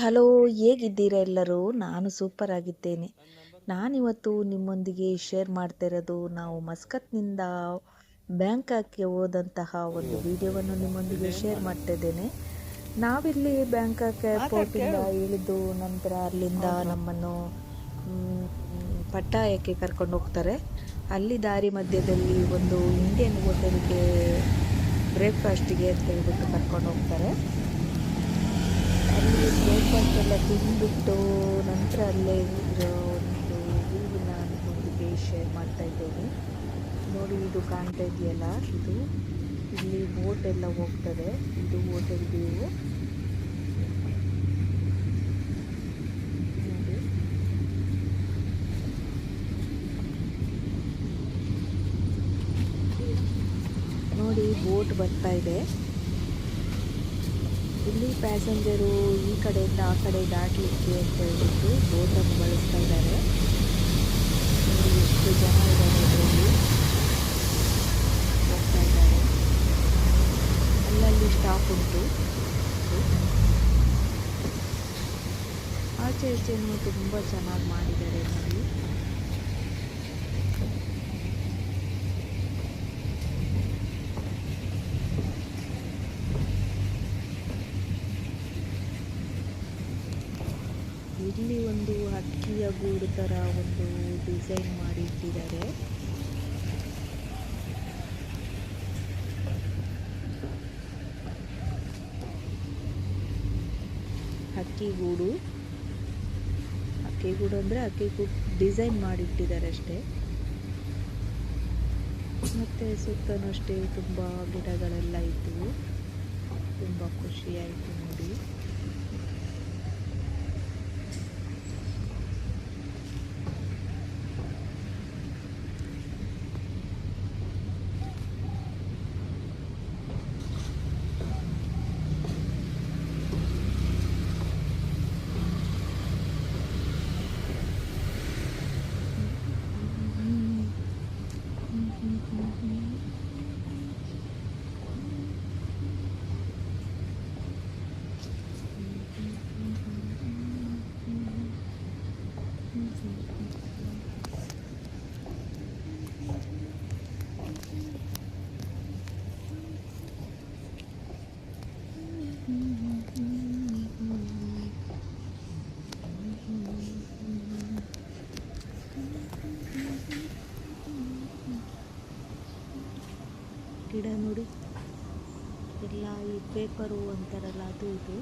Hello, ಹೇಗಿದ್ದೀರಾ ಎಲ್ಲರೂ? ನಾನು ಸೂಪರ್ ಆಗಿದ್ದೇನೆ. ನಾನಿವತ್ತು ನಿಮ್ಮೊಂದಿಗೆ ಶೇರ್ ಮಾಡ್ತಾ ಇರೋದು ನಾವು ಮಸ್ಕತ್ನಿಂದ ಬ್ಯಾಂಕಾಕ್ಗೆ ಹೋದಂತಹ ಒಂದು ವಿಡಿಯೋವನ್ನು ನಿಮ್ಮೊಂದಿಗೆ ಶೇರ್ ಮಾಡ್ತಾ ಇದ್ದೇನೆ. ನಾವಿಲ್ಲಿ ಬ್ಯಾಂಕಾಕ್ ಏರ್ಪೋರ್ಟಿಂದ ಇಳಿದು ನಂತರ ಅಲ್ಲಿಂದ ನಮ್ಮನ್ನು ಪಟ್ಟಾಯಕ್ಕೆ ಕರ್ಕೊಂಡು ಹೋಗ್ತಾರೆ. ಅಲ್ಲಿ ದಾರಿ ಮಧ್ಯದಲ್ಲಿ ಒಂದು ಇಂಡಿಯನ್ ಹೋಟೆಲ್ಗೆ ಬ್ರೇಕ್ಫಾಸ್ಟಿಗೆ ಅಂತ ಹೇಳ್ಬಿಟ್ಟು ಕರ್ಕೊಂಡು ಹೋಗ್ತಾರೆ. ಅಲ್ಲಿ ಬ್ರೇಕ್ಫಾಸ್ಟ್ ಎಲ್ಲ ತಿಂದುಬಿಟ್ಟು ನಂತರ ಅಲ್ಲೇ ಇರೋ ಒಂದು ವ್ಯೂವನ್ನ ನಿಮ್ಮೊಂದಿಗೆ ಶೇರ್ ಮಾಡ್ತಾ ಇದ್ದೇನೆ. ನೋಡಿ, ಇದು ಕಾಣ್ತಾ ಇದೆಯಲ್ಲ, ಇದು ಇಲ್ಲಿ ಬೋಟ್ ಎಲ್ಲ ಹೋಗ್ತದೆ. ಇದು ಹೋಟೆಲ್ ವ್ಯೂ. ನೋಡಿ, ಬೋಟ್ ಬರ್ತಾ ಇದೆ. ಇಲ್ಲಿ ಪ್ಯಾಸೆಂಜರು ಈ ಕಡೆಯಿಂದ ಆ ಕಡೆ ದಾಟಲಿಕ್ಕೆ ಅಂತ ಹೇಳ್ಬಿಟ್ಟು ಬೋಟನ್ನು ಬಳಸ್ತಾ ಇದ್ದಾರೆ. ನೋಡಿ, ಎಷ್ಟು ಜನ ಇದ್ದಾರೆ ಇದರಲ್ಲಿ, ಹೋಗ್ತಾ ಇದ್ದಾರೆ. ಅಲ್ಲಲ್ಲಿ ಸ್ಟಾಪ್ ಉಂಟು. ಆಚೆ ಈಚೆನೂ ತುಂಬ ಚೆನ್ನಾಗಿ ಮಾಡಿದ್ದಾರೆ ನೋಡಿ. ಇಲ್ಲಿ ಒಂದು ಹಕ್ಕಿಯ ಗೂಡು ಥರ ಒಂದು ಡಿಸೈನ್ ಮಾಡಿ ಇಟ್ಟಿದ್ದಾರೆ. ಹಕ್ಕಿಗೂಡು ಅಂದರೆ ಹಕ್ಕಿಗೂಡು ಡಿಸೈನ್ ಮಾಡಿಟ್ಟಿದ್ದಾರೆ ಅಷ್ಟೇ. ಮತ್ತು ಸುತ್ತಲೂ ಅಷ್ಟೇ ತುಂಬ ಗಿಡಗಳೆಲ್ಲ ಇದ್ದವು. ತುಂಬ ಖುಷಿಯಾಯಿತು ನೋಡಿ. ಗಿಡ ನೋಡಿ, ಎಲ್ಲ ಈ ಪೇಪರು ಅಂತಾರಲ್ಲ, ಅದು ಇದು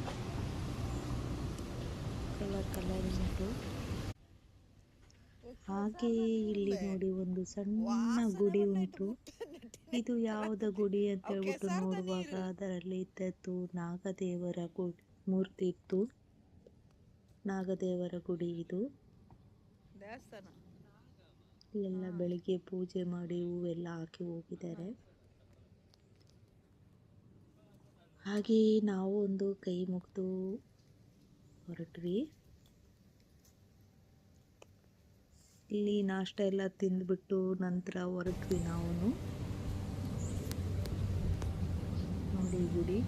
ಕಲರ್ ಉಂಟು. ಹಾಗೆಯೇ ಇಲ್ಲಿ ನೋಡಿ ಒಂದು ಸಣ್ಣ ಗುಡಿ ಉಂಟು. ಇದು ಯಾವುದ ಗುಡಿ ಅಂತ ಹೇಳ್ಬಿಟ್ಟು ನೋಡುವಾಗ ಅದರಲ್ಲಿ ಇದ್ದದ್ದು ನಾಗದೇವರ ಮೂರ್ತಿ ಇತ್ತು. ನಾಗದೇವರ ಗುಡಿ ಇದು. ಇಲ್ಲೆಲ್ಲ ಬೆಳಿಗ್ಗೆ ಪೂಜೆ ಮಾಡಿ ಹೂವೆಲ್ಲ ಹಾಕಿ ಹೋಗಿದ್ದಾರೆ. ಹಾಗೆಯೇ ನಾವು ಒಂದು ಕೈ ಮುಗಿದು ಹೊರಟ್ವಿ. ಇಲ್ಲಿ ನಾಷ್ಟ ಎಲ್ಲ ತಿಂದ್ಬಿಟ್ಟು ನಂತರ ಹೊರಟ್ವಿ ನಾವು. ನೋಡಿ ಗುಡಿ.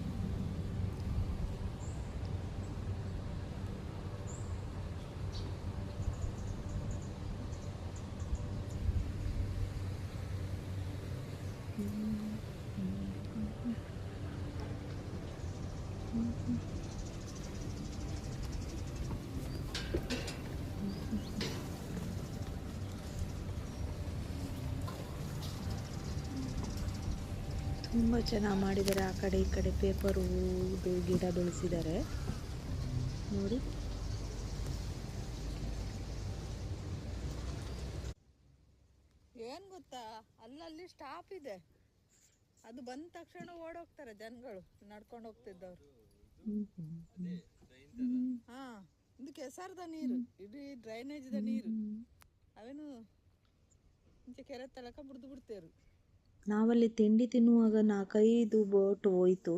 ತುಂಬ ಚೆನ್ನಾಗಿ ಮಾಡಿದ್ದಾರೆ. ಆ ಕಡೆ ಈ ಕಡೆ ಪೇಪರು ಇದು ಗಿಡ ಬೆಳೆಸಿದ್ದಾರೆ ನೋಡಿ. ಏನ್ ಗೊತ್ತಾ, ಅಲ್ಲಲ್ಲಿ ಸ್ಟಾಪ್ ಇದೆ. ಅದು ಬಂದ ತಕ್ಷಣ ಓಡೋಗ್ತಾರೆ ಜನಗಳು, ನಡ್ಕೊಂಡು ಹೋಗ್ತಿದ್ದವ್ರು. ಹಾ, ಇದು ಕೆಸರದ ನೀರು, ಇಡೀ ಡ್ರೈನೇಜ್ದ ನೀರು. ಅವೇನು ಮುಂಚೆ ಕೆರೆ ತಳಕ ಬಿಡ್ತೇರು. ನಾವಲ್ಲಿ ತಿಂಡಿ ತಿನ್ನುವಾಗ 4-5 ಬೋಟ್ ಹೋಯ್ತು.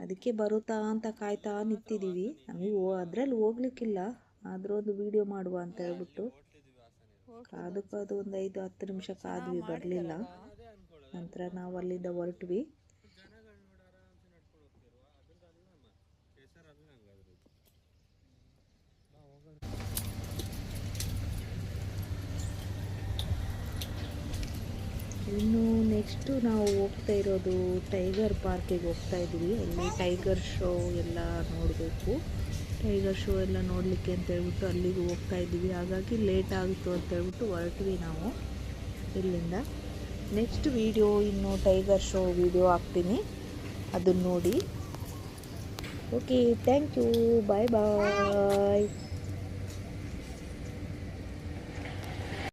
ಅದಕ್ಕೆ ಬರುತ್ತಾ ಅಂತ ಕಾಯ್ತಾ ನಿಂತಿದ್ದೀವಿ. ನಮಗೆ ಅದ್ರಲ್ಲಿ ಹೋಗ್ಲಿಕ್ಕಿಲ್ಲ, ಆದ್ರೂ ಒಂದು ವಿಡಿಯೋ ಮಾಡುವ ಅಂತ ಹೇಳ್ಬಿಟ್ಟು ಕಾದು ಒಂದು 5-10 ನಿಮಿಷ ಕಾದ್ವಿ, ಬರಲಿಲ್ಲ. ನಂತರ ನಾವು ಅಲ್ಲಿಂದ ಹೊರಟ್ವಿ. ಇನ್ನು ನೆಕ್ಸ್ಟು ನಾವು ಹೋಗ್ತಾ ಇರೋದು ಟೈಗರ್ ಪಾರ್ಕಿಗೆ ಹೋಗ್ತಾ ಇದ್ದೀವಿ. ಅಲ್ಲಿ ಟೈಗರ್ ಶೋ ಎಲ್ಲ ನೋಡಬೇಕು. ಟೈಗರ್ ಶೋ ಎಲ್ಲ ನೋಡಲಿಕ್ಕೆ ಅಂತ ಹೇಳ್ಬಿಟ್ಟು ಅಲ್ಲಿಗೂ ಹೋಗ್ತಾ ಇದ್ದೀವಿ. ಹಾಗಾಗಿ ಲೇಟ್ ಆಗಿತ್ತು ಅಂತ ಹೇಳ್ಬಿಟ್ಟು ಹೊರಟ್ವಿ ನಾವು ಇಲ್ಲಿಂದ. ನೆಕ್ಸ್ಟ್ ವಿಡಿಯೋ ಇನ್ನು ಟೈಗರ್ ಶೋ ವಿಡಿಯೋ ಹಾಕ್ತೀನಿ, ಅದನ್ನು ನೋಡಿ. Okay, thank you, bye bye.